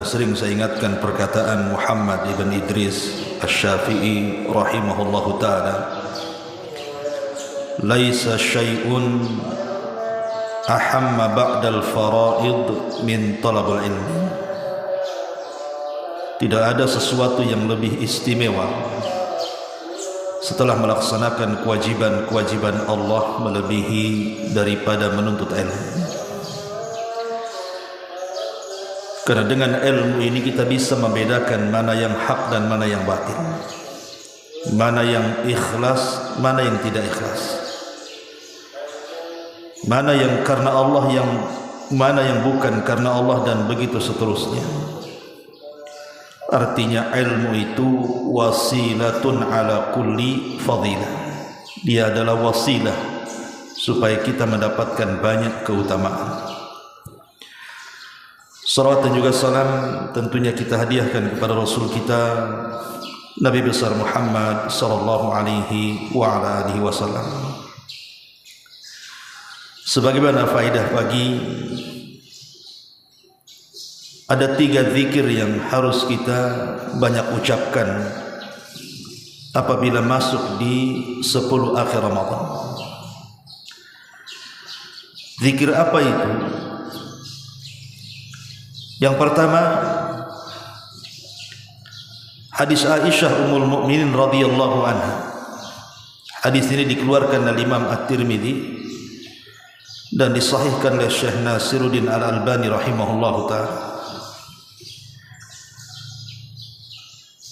Sering saya ingatkan perkataan Muhammad ibn Idris Asy-Syafi'i rahimahullahu ta'ala, laisa syai'un ahamma ba'dal faraid min talabul ilmi. Tidak ada sesuatu yang lebih istimewa setelah melaksanakan kewajiban-kewajiban Allah melebihi daripada menuntut ilmu. Karena dengan ilmu ini kita bisa membedakan mana yang hak dan mana yang batil, mana yang ikhlas, mana yang tidak ikhlas, mana yang karena Allah, mana yang bukan karena Allah, dan begitu seterusnya. Artinya ilmu itu wasilatun ala kulli fadilah. Dia adalah wasilah supaya kita mendapatkan banyak keutamaan. Salawat dan juga salam tentunya kita hadiahkan kepada Rasul kita Nabi besar Muhammad sallallahu alaihi wa ala alihi wasallam. Sebagaimana faedah pagi, ada 3 zikir yang harus kita banyak ucapkan apabila masuk di 10 akhir Ramadan. Zikir apa itu? Yang pertama, hadis Aisyah Ummul Mukminin radhiyallahu anha. Hadis ini dikeluarkan oleh Imam At-Tirmidzi dan disahihkan oleh Syekh Nasiruddin Al-Albani rahimahullahu taala.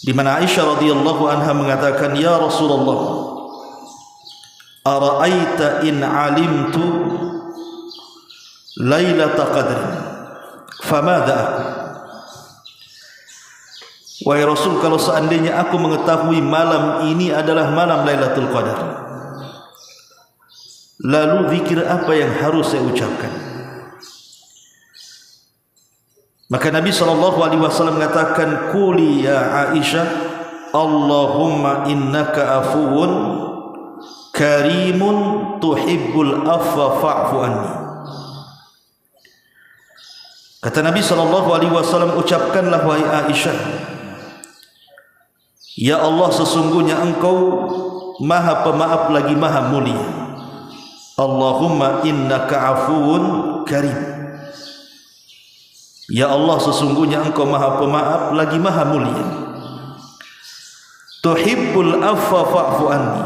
Di mana Aisyah radhiyallahu anha mengatakan, "Ya Rasulullah, ara'aita in 'alimtu lailatul qadr famadha aku?" Wahai Rasul, kalau seandainya aku mengetahui malam ini adalah malam Lailatul Qadar, lalu zikir apa yang harus saya ucapkan? Maka Nabi SAW mengatakan, "Quli ya Aisyah, Allahumma innaka afuwun karimun tuhibbul afwa fa'fu anni." Kata Nabi SAW, ucapkanlah wahai Aisyah, ya Allah, sesungguhnya engkau maha pemaaf lagi maha mulia. Allahumma innaka afuun karim. Ya Allah, sesungguhnya engkau maha pemaaf lagi maha mulia. Tuhibbul afwa fa'fu anni.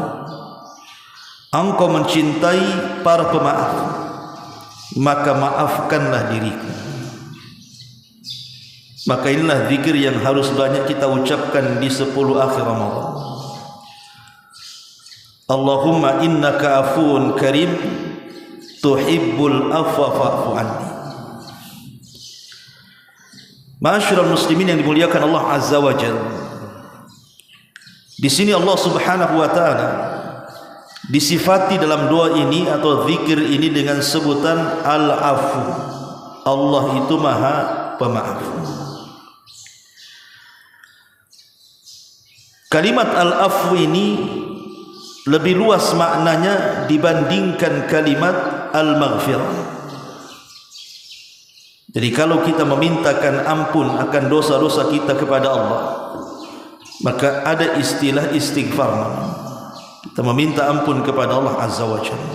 Engkau mencintai para pemaaf, maka maafkanlah diriku. Maka inilah zikir yang harus banyak kita ucapkan di 10 akhir Ramadan. Allahumma innaka afuun karim tuhibbul afwa fa'fu anni. Ma'asyiral muslimin yang dimuliakan Allah Azza wa Jalla, di sini Allah Subhanahu wa taala disifati dalam doa ini atau zikir ini dengan sebutan Al-Afu. Allah itu maha pemaaf. Kalimat Al-Afwu ini lebih luas maknanya dibandingkan kalimat Al-Maghfirah. Jadi kalau kita memintakan ampun akan dosa-dosa kita kepada Allah, maka ada istilah istighfar. Kita meminta ampun kepada Allah Azza wa Jalla.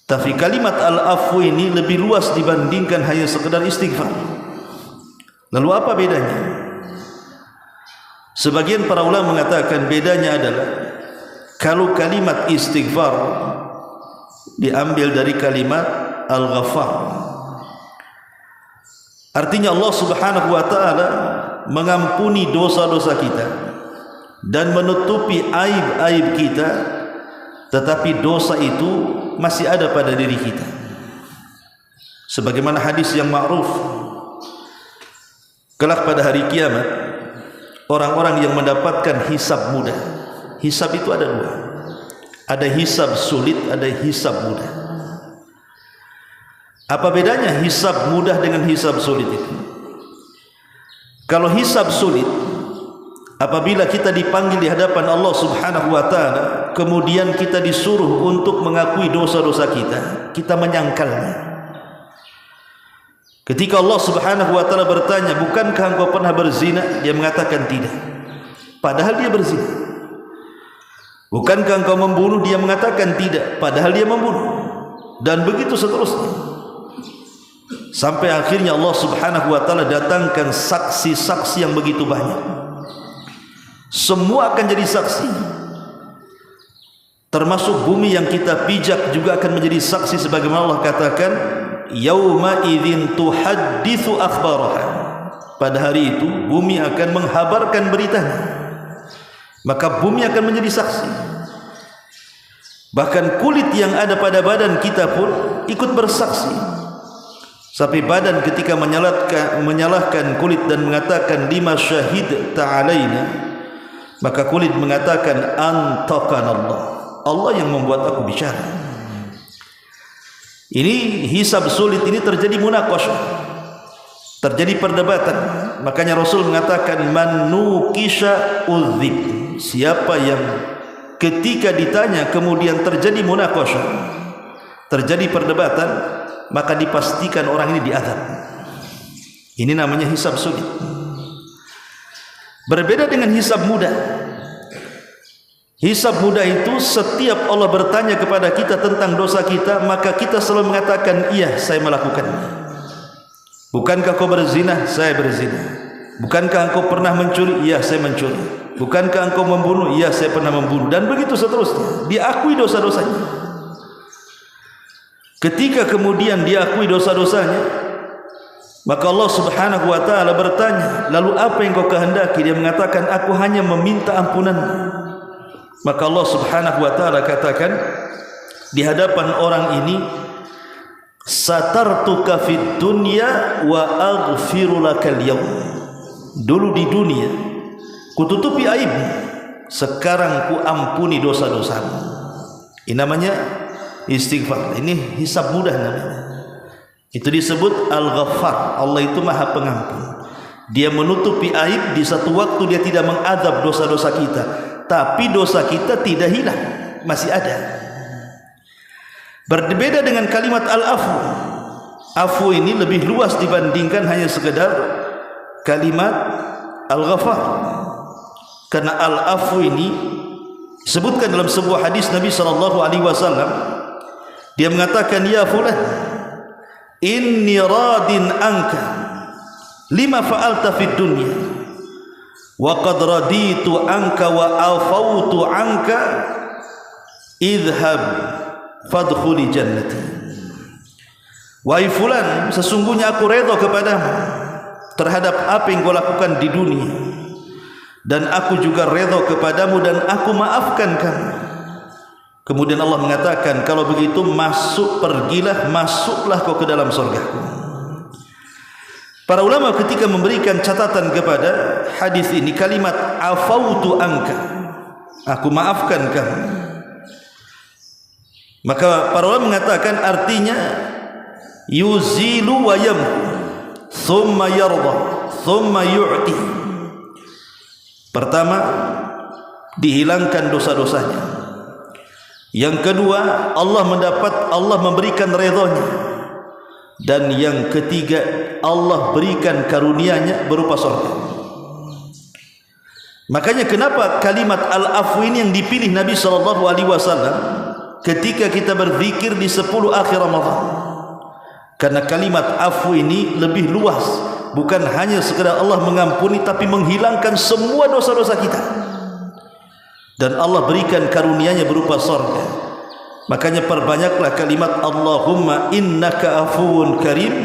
Tapi kalimat Al-Afwu ini lebih luas dibandingkan hanya sekedar istighfar. Lalu apa bedanya? Sebagian para ulama mengatakan bedanya adalah kalau kalimat istighfar diambil dari kalimat Al-Ghaffar, artinya Allah Subhanahu wa taala mengampuni dosa-dosa kita dan menutupi aib-aib kita, tetapi dosa itu masih ada pada diri kita. Sebagaimana hadis yang ma'ruf, kelak pada hari kiamat, orang-orang yang mendapatkan hisab mudah. Hisab itu ada 2. Ada hisab sulit, ada hisab mudah. Apa bedanya hisab mudah dengan hisab sulit itu? Kalau hisab sulit, apabila kita dipanggil di hadapan Allah Subhanahu wa taala, kemudian kita disuruh untuk mengakui dosa-dosa kita, kita menyangkalnya. Ketika Allah Subhanahu wa taala bertanya, "Bukankah engkau pernah berzina?" Dia mengatakan tidak. Padahal dia berzina. "Bukankah engkau membunuh?" Dia mengatakan tidak, padahal dia membunuh. Dan begitu seterusnya. Sampai akhirnya Allah Subhanahu wa taala datangkan saksi-saksi yang begitu banyak. Semua akan jadi saksi. Termasuk bumi yang kita pijak juga akan menjadi saksi, sebagaimana Allah katakan, "Yauma idzin tuhadditsu akhbaraha." Pada hari itu bumi akan menghabarkan beritanya. Maka bumi akan menjadi saksi. Bahkan kulit yang ada pada badan kita pun ikut bersaksi. Sampai badan ketika menyalahkan kulit dan mengatakan, "Lima syahid ta'alaina," maka kulit mengatakan, "Antaqana Allah." Allah yang membuat aku bicara. Ini hisab sulit, ini terjadi munaqashah, terjadi perdebatan. Makanya Rasul mengatakan, "Man nukisha udzib." Siapa yang ketika ditanya kemudian terjadi munaqashah, terjadi perdebatan, maka dipastikan orang ini diazab. Ini namanya hisab sulit. Berbeda dengan hisab mudah. Hisab mudah itu setiap Allah bertanya kepada kita tentang dosa kita, maka kita selalu mengatakan, "Iya, saya melakukannya." "Bukankah kau berzina?" "Saya berzina." "Bukankah engkau pernah mencuri?" "Iya, saya mencuri." "Bukankah engkau membunuh?" "Iya, saya pernah membunuh." Dan begitu seterusnya. Diakui dosa-dosanya. Ketika kemudian diakui dosa-dosanya, maka Allah Subhanahu wa taala bertanya, "Lalu apa yang kau kehendaki?" Dia mengatakan, "Aku hanya meminta ampunan." Maka Allah Subhanahu wa taala katakan di hadapan orang ini, "Satartuka fid dunya wa aghfiru lakal yawm." Dulu di dunia kututupi aibmu, sekarang ku ampuni dosa-dosamu. Ini namanya istighfar. Ini hisab mudah namanya. Itu disebut Al-Ghaffar. Allah itu Maha Pengampun. Dia menutupi aib. Di satu waktu dia tidak mengadab dosa-dosa kita, tapi dosa kita tidak hilang, masih ada. Berbeda dengan kalimat Al-Afu. Afu ini lebih luas dibandingkan hanya sekedar kalimat Al-Ghaffar. Karena Al-Afu ini disebutkan dalam sebuah hadis Nabi SAW. Dia mengatakan, "Ya fulan, inni radin anka lima fa'alta fid dunya wa qad raditu anka wa afautu anka idhhab fadkhuli jannati." Wahai fulan, sesungguhnya aku redha kepadamu terhadap apa yang kau lakukan di dunia, dan aku juga redha kepadamu dan aku maafkan kamu. Kemudian Allah mengatakan, "Kalau begitu pergilah, masuklah kau ke dalam surgaku." Para ulama ketika memberikan catatan kepada hadis ini, kalimat afautu anka, aku maafkan kamu, maka para ulama mengatakan artinya yuzilu wa yamhu thumma yarda thumma yu'ti. Pertama, dihilangkan dosa-dosanya. Yang kedua, Allah memberikan redhanya. Dan yang ketiga, Allah berikan karunia-Nya berupa surga. Makanya kenapa kalimat Al-Afu ini yang dipilih Nabi SAW ketika kita berzikir di 10 akhir Ramadan. Karena kalimat afu ini lebih luas, bukan hanya sekedar Allah mengampuni, tapi menghilangkan semua dosa-dosa kita. Dan Allah berikan karunia-Nya berupa surga. Makanya perbanyaklah kalimat Allahumma innaka afuwun karim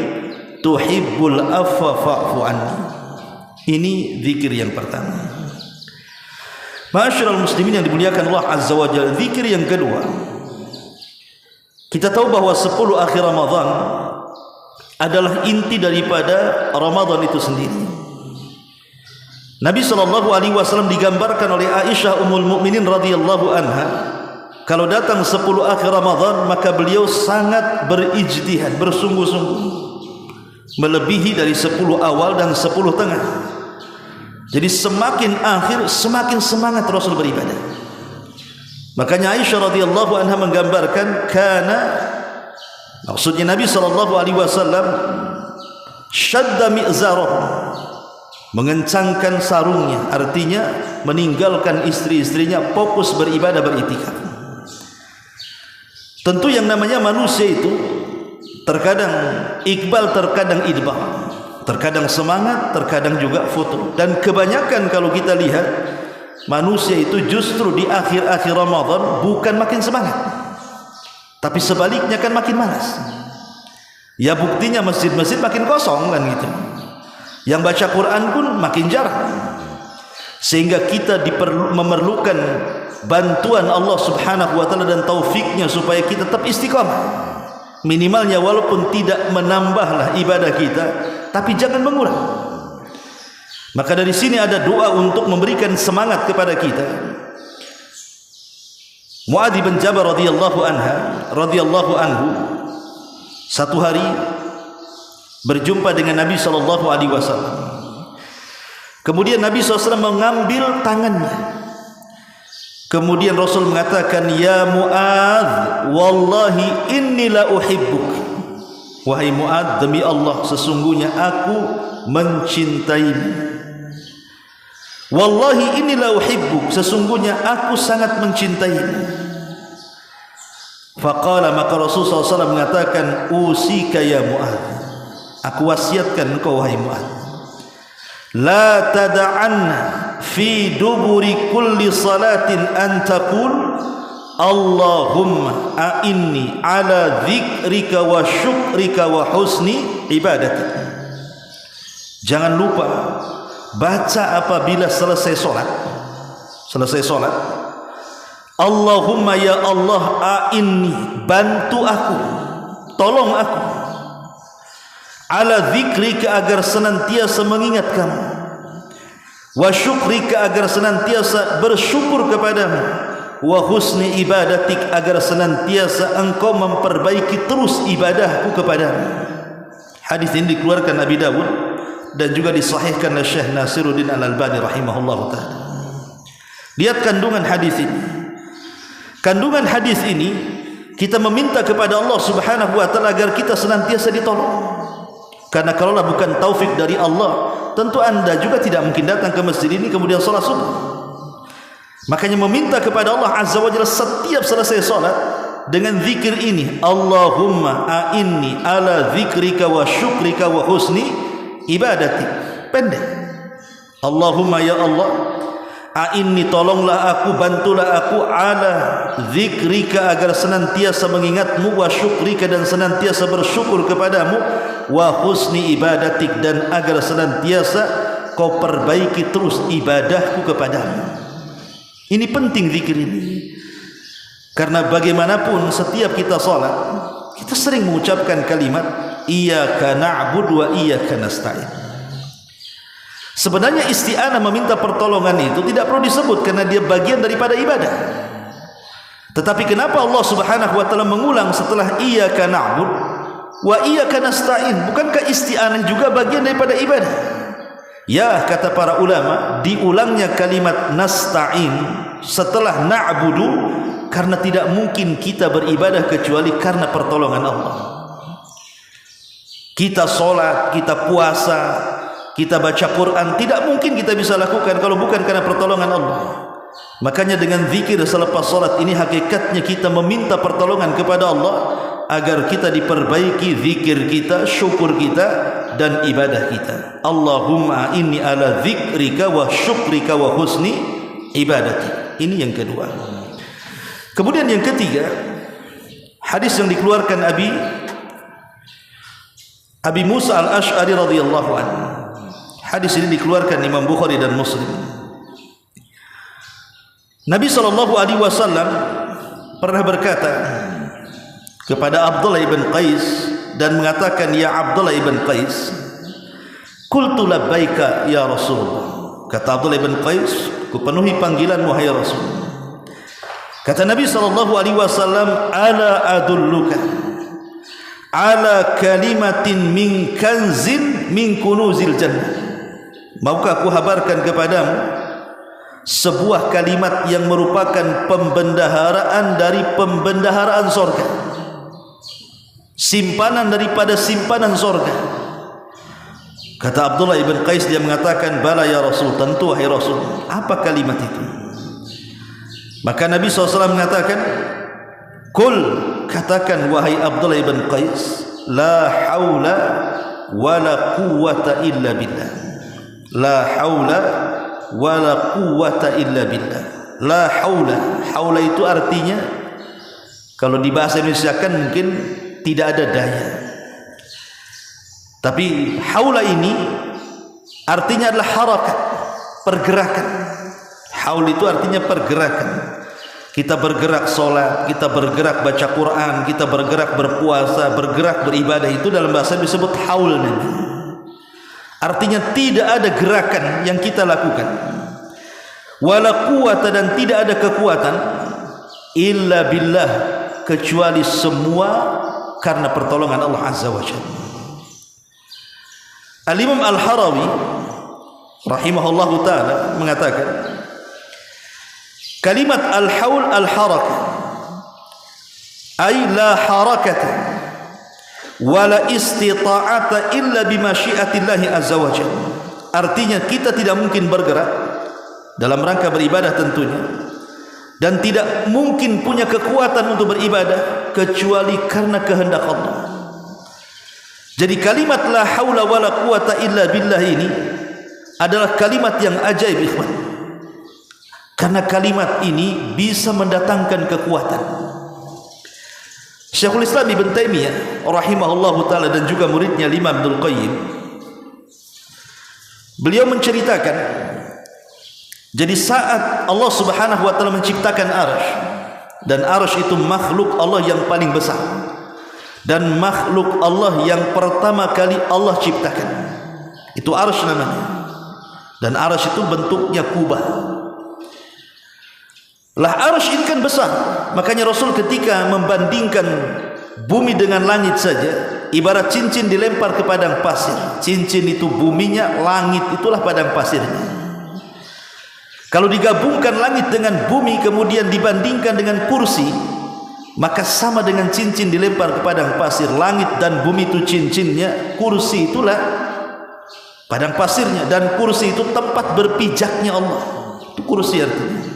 tuhibbul afwa fa'fu anni. Ini zikir yang pertama. Ma'asyiral muslimin yang dimuliakan Allah Azza wa Jalla, zikir yang kedua. Kita tahu bahwa 10 akhir Ramadan adalah inti daripada Ramadan itu sendiri. Nabi SAW digambarkan oleh Aisyah Ummul Mukminin radhiyallahu anha, kalau datang 10 akhir Ramadan maka beliau sangat berijtihad, bersungguh-sungguh, melebihi dari 10 awal dan 10 tengah. Jadi semakin akhir semakin semangat Rasul beribadah. Makanya Aisyah radhiyallahu anha menggambarkan, maksudnya Nabi SAW syadda mi'zarahu, mengencangkan sarungnya, artinya meninggalkan istri-istrinya, fokus beribadah, beriktikaf. Tentu yang namanya manusia itu terkadang iqbal, terkadang idbal, terkadang semangat, terkadang juga futur. Dan kebanyakan kalau kita lihat, manusia itu justru di akhir-akhir Ramadan bukan makin semangat, tapi sebaliknya kan makin malas. Ya buktinya masjid-masjid makin kosong kan gitu. Yang baca Quran pun makin jarang. Sehingga kita memerlukan bantuan Allah Subhanahu wa taala dan taufiknya supaya kita tetap istiqamah. Minimalnya walaupun tidak menambahlah ibadah kita, tapi jangan mengulang. Maka dari sini ada doa untuk memberikan semangat kepada kita. Mu'adz bin Jabal radhiyallahu anhu satu hari berjumpa dengan Nabi sallallahu alaihi wasallam. Kemudian Nabi SAW mengambil tangannya. Kemudian Rasul mengatakan, "Ya Mu'adz, wallahi inni la uhibbuk." Wahai Mu'adz, demi Allah sesungguhnya aku mencintaimu. Wallahi inni la uhibbuk, sesungguhnya aku sangat mencintaimu. Faqala, maka Rasulullah SAW mengatakan, "Usika ya Mu'adz, aku wasiatkan engkau wahai Mu'adz, la tada'anna fi duburi kulli salatin an taqul Allahumma a'inni ala dzikrika wa syukrika wa husni ibadatik." Jangan lupa baca apabila selesai solat, Allahumma ya Allah a'inni, bantu aku, tolong aku, ala dzikrika, agar senantiasa mengingat kamu, wa syukrika, agar senantiasa bersyukur kepadamu, wa husni ibadatik, agar senantiasa engkau memperbaiki terus ibadahku kepadamu. Hadis ini dikeluarkan Abi Dawud dan juga disahihkan oleh Syekh Nasiruddin Al-Albani rahimahullahu taala. Lihat kandungan hadis ini. Kandungan hadis ini, kita meminta kepada Allah Subhanahu wa taala agar kita senantiasa ditolong. Karena kalaulah bukan taufik dari Allah, tentu anda juga tidak mungkin datang ke masjid ini kemudian salat subuh. Makanya meminta kepada Allah Azza wa Jalla setiap selesai salat dengan zikir ini, Allahumma a'inni ala zikrika wa syukrika wa husni ibadati. Pendek. Allahumma ya Allah, a'inni, tolonglah aku, bantulah aku, ala zikrika, agar senantiasa mengingatmu, wa syukrika, dan senantiasa bersyukur kepadamu, wa husni ibadatik, dan agar senantiasa kau perbaiki terus ibadahku kepadamu. Ini penting zikir ini, karena bagaimanapun setiap kita salat, kita sering mengucapkan kalimat iyyaka na'budu wa iyyaka nasta'in. Sebenarnya isti'anah, meminta pertolongan itu tidak perlu disebut karena dia bagian daripada ibadah. Tetapi kenapa Allah Subhanahu wa taala mengulang setelah iyyaka na'bud wa iyyaka nasta'in? Bukankah isti'anah juga bagian daripada ibadah? Ya, kata para ulama, diulangnya kalimat nasta'in setelah na'budu karena tidak mungkin kita beribadah kecuali karena pertolongan Allah. Kita salat, kita puasa, kita baca Quran, tidak mungkin kita bisa lakukan kalau bukan karena pertolongan Allah. Makanya dengan zikir selepas salat ini hakikatnya kita meminta pertolongan kepada Allah agar kita diperbaiki zikir kita, syukur kita, dan ibadah kita. Allahumma inni ala zikrika wa syukrika wa husni ibadati. Ini yang kedua. Kemudian yang ketiga, hadis yang dikeluarkan Abi Musa al-Ash'ari radhiyallahu anhu. Hadis ini dikeluarkan Imam Bukhari dan Muslim. Nabi SAW pernah berkata kepada Abdullah ibn Qais dan mengatakan, ya Abdullah ibn Qais, qultu labbaika ya Rasulullah. Kata Abdullah ibn Qais, kupenuhi panggilan wahai Rasul. Kata Nabi SAW, ala adulluka ala kalimatin min kanzin min kunuzil jannah. Maukah aku habarkan kepadamu sebuah kalimat yang merupakan pembendaharaan dari pembendaharaan surga, simpanan daripada simpanan surga. Kata Abdullah ibn Qais, dia mengatakan, bala ya Rasul, tentu wahai Rasul. Apa kalimat itu? Maka Nabi SAW mengatakan, kul, katakan wahai Abdullah ibn Qais, la haula wa la quwwata illa billah. La haula wa la quwwata illa billah. La haula, haula itu artinya, kalau di bahasa Indonesia kan mungkin tidak ada daya, tapi haula ini artinya adalah harakat, pergerakan. Haul itu artinya pergerakan. Kita bergerak sholat, kita bergerak baca Quran, kita bergerak berpuasa, bergerak beribadah, itu dalam bahasa disebut haul. Artinya tidak ada gerakan yang kita lakukan. Wala quwwata, dan tidak ada kekuatan, illa billah, kecuali semua karena pertolongan Allah Azza wa Jalla. Al-Imam Al-Harawi rahimahullahu ta'ala mengatakan, kalimat al-haul al-harakah, ay la harakata wa la istita'ata illa bimasyiatillahi azza wa jalla. Artinya kita tidak mungkin bergerak dalam rangka beribadah tentunya, dan tidak mungkin punya kekuatan untuk beribadah kecuali karena kehendak Allah. Jadi kalimat la haula wa la quwata illa billah ini adalah kalimat yang ajaib, ikhwan. Karena kalimat ini bisa mendatangkan kekuatan. Syekhul Islam Ibn Taimiyah rahimahullahu ta'ala dan juga muridnya Imam Ibnul Qayyim, beliau menceritakan, jadi saat Allah Subhanahu wa ta'ala menciptakan arsy, dan arsy itu makhluk Allah yang paling besar, dan makhluk Allah yang pertama kali Allah ciptakan, itu arsy namanya. Dan arsy itu bentuknya kubah. Lah arsy ini kan besar, makanya Rasul ketika membandingkan bumi dengan langit saja, ibarat cincin dilempar ke padang pasir. Cincin itu buminya, langit itulah padang pasirnya. Kalau digabungkan langit dengan bumi kemudian dibandingkan dengan kursi, maka sama dengan cincin dilempar ke padang pasir. Langit dan bumi itu cincinnya, kursi itulah padang pasirnya, dan kursi itu tempat berpijaknya Allah. Itu kursi artinya.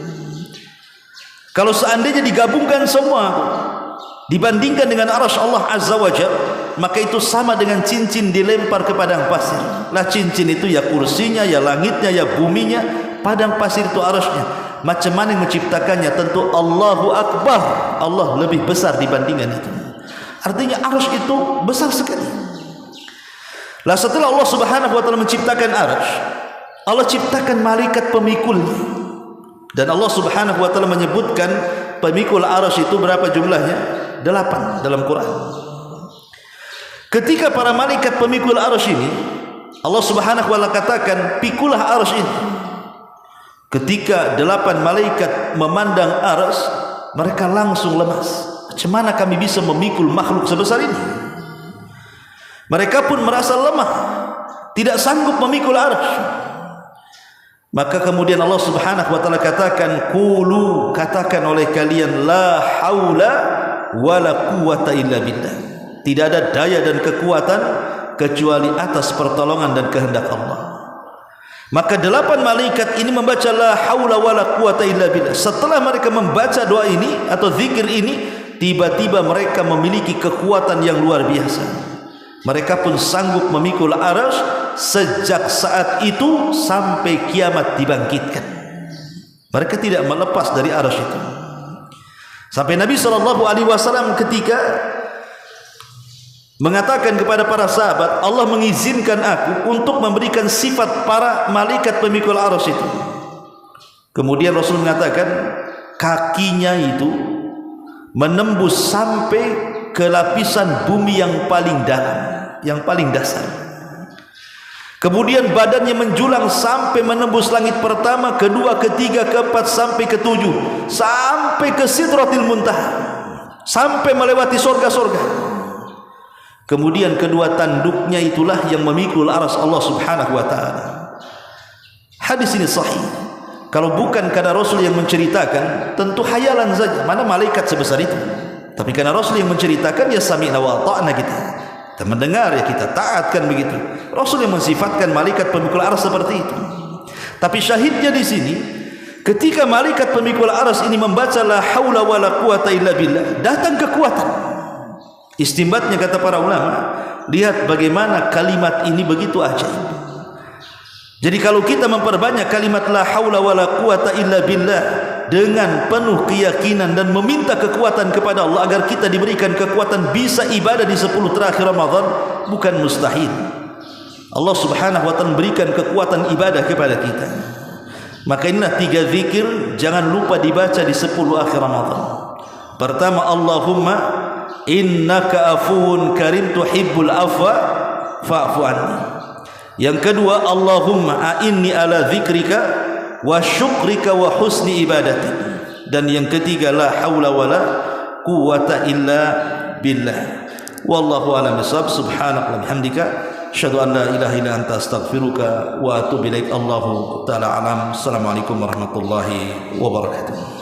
Kalau seandainya digabungkan semua dibandingkan dengan arsy Allah Azza wa Jalla, maka itu sama dengan cincin dilempar ke padang pasir. Lah cincin itu ya kursinya, ya langitnya, ya buminya, padang pasir itu arsy-nya. Macam mana yang menciptakannya? Tentu Allahu Akbar, Allah lebih besar dibandingkan itu. Artinya arsy itu besar sekali. Lah setelah Allah Subhanahu wa ta'ala menciptakan arsy, Allah ciptakan malaikat pemikulnya. Dan Allah Subhanahu wa ta'ala menyebutkan pemikul arsy itu berapa jumlahnya? 8 dalam Quran. Ketika para malaikat pemikul arsy ini, Allah Subhanahu wa ta'ala katakan, pikulah arsy ini. Ketika 8 malaikat memandang arsy, mereka langsung lemas. Macam mana kami bisa memikul makhluk sebesar ini? Mereka pun merasa lemah, tidak sanggup memikul arsy. Maka kemudian Allah Subhanahu wa ta'ala katakan, qulu, katakan oleh kalian, la haula wa la quwwata illa billah. Tidak ada daya dan kekuatan kecuali atas pertolongan dan kehendak Allah. Maka 8 malaikat ini membaca la haula wa la quwwata illa billah. Setelah mereka membaca doa ini atau zikir ini, tiba-tiba mereka memiliki kekuatan yang luar biasa. Mereka pun sanggup memikul arsy sejak saat itu sampai kiamat dibangkitkan. Mereka tidak melepas dari arsy itu. Sampai Nabi SAW ketika mengatakan kepada para sahabat, Allah mengizinkan aku untuk memberikan sifat para malaikat pemikul arsy itu. Kemudian Rasul mengatakan, kakinya itu menembus sampai ke lapisan bumi yang paling dalam, yang paling dasar. Kemudian badannya menjulang sampai menembus langit pertama, kedua, ketiga, keempat, sampai ketujuh, sampai ke Sidratil Muntaha, sampai melewati surga-surga. Kemudian kedua tanduknya itulah yang memikul arsy Allah Subhanahu wa ta'ala. Hadis ini sahih. Kalau bukan karena Rasul yang menceritakan, tentu hayalan saja. Mana malaikat sebesar itu? Tapi karena Rasul yang menceritakan, ya sami'na wa ata'na kita. Kita mendengar ya kita taatkan begitu. Rasul yang mensifatkan malaikat pemikul arsy seperti itu. Tapi syahidnya di sini, ketika malaikat pemikul arsy ini membaca la haula wala quwata illa billah, datang kekuatan. Istimbatnya kata para ulama, lihat bagaimana kalimat ini begitu ajaib. Jadi kalau kita memperbanyak kalimat la haula wala quwata illa billah dengan penuh keyakinan dan meminta kekuatan kepada Allah agar kita diberikan kekuatan bisa ibadah di 10 terakhir Ramadan, bukan mustahil. Allah Subhanahu wa taala memberikan kekuatan ibadah kepada kita. Maka inilah 3 zikir jangan lupa dibaca di 10 akhir Ramadan. Pertama, Allahumma innaka afuwun karim tuhibbul afwa fa'fu anni. Yang kedua, Allahumma a'inni ala dzikrika wa syukrika wa husni ibadati. Dan yang ketiga, la haula wala quwata illa billah. Wallahu a'lam bishawab. Subhanaka wa bihamdika asyhadu an la ilaha illa anta astaghfiruka wa atubu ilaik. Allahu ta'ala alam. Assalamualaikum warahmatullahi wabarakatuh.